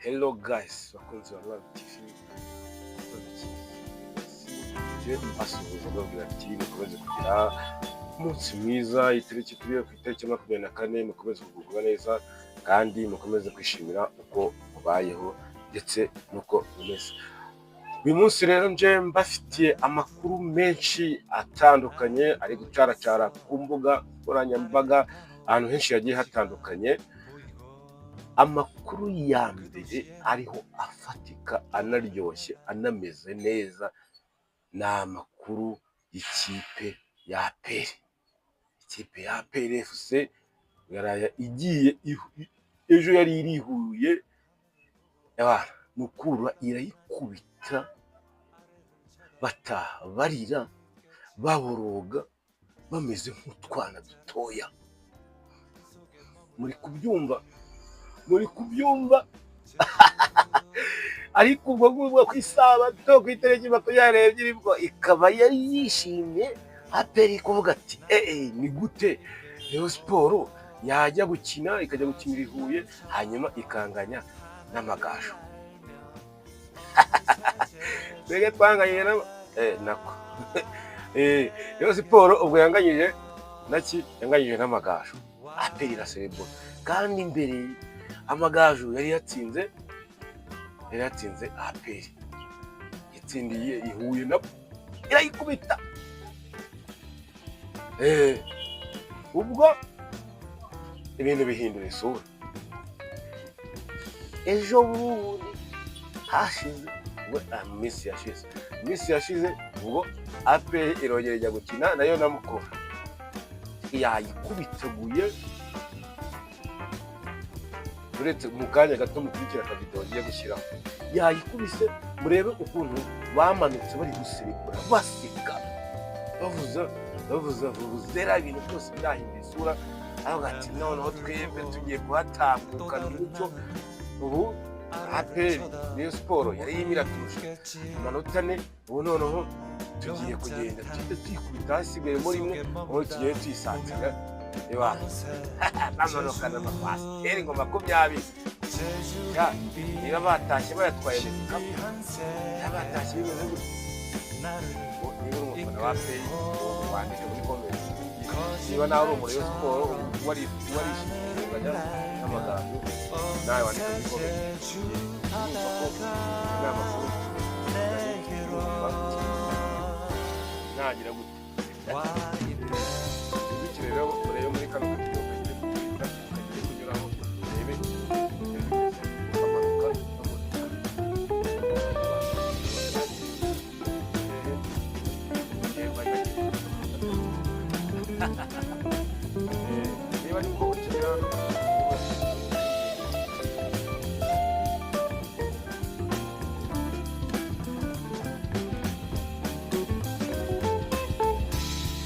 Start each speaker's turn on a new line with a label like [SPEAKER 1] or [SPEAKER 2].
[SPEAKER 1] Hello guys, bakunzi ba Love TV. Je mbasuhuza mbabwira ati mukomeze kugira umunsi mwiza, itariki turiye ku itariki 24 mukomeze kugubwa neza kandi mukomeze kwishimira uko mubayeho ndetse nuko mumeze. Uyu munsi rero nje mbafitiye amakuru menshi atandukanye ari gucaracara ku mbuga nkoranyambaga ahantu henshi yagiye hatandukanye. Amakuru ya mbere ariho afatika anaryoshye anameze neza ni amakuru y'ikipe ya APR. Ikipe ya APR FC yaraya igiye ejo yari irihuye Mukura irayikubita bataha barira baboroga bameze nk'utwana dutoya. Muri kubyumva ariko ubwo ngubwo ku isabato ku itariki 22 bwo ikaba yari yishimye APR kuvuga ati ni gute Rayon Sport yajya gukina ikajya gukinira ihuye hanyuma ikanganya n'Amagaju. Bege twanganye nako Rayon Sport ubwo yanganyije yanganyije n'Amagaju. APR iraserebura kandi imbere Amagaju yari yatsinze APR, yatsindiye ihuye nabo irayikubita. Ubwo ibintu bihindura isura. Ejo bundi hashize iminsi yashize ubwo APR irongera ijya gukina nayo na Mukura yayikubitaguye. Uretse mu kanya gato mukurikira akavideo ngiye gushyiraho yayikubise murebe ukuntu bamanutse bari guserebura baseka bavuza vuvuzera ibintu byose byahinduye isura. Aho ati noneho twebwe tugiye kuhatambukana umuco. Ubu APR Rayon Sport yari yimiraturusha amanota 4, ubu noneho tugiye kugenda twikubita hasigaye muri imwe aho tugiye tuyisanzira bamanukana amapasi eri ngo 20 niba batashye bayatwaye batashye bimeze gutya. Niba umufana wa APR wandike muri comment niba nawe uri muri Rayon Sport warishimye n'amagambo nawe wandike muri comment nagira gute rero murebe muri kano kunyuraho urebe amanuka niba ari bwo ukina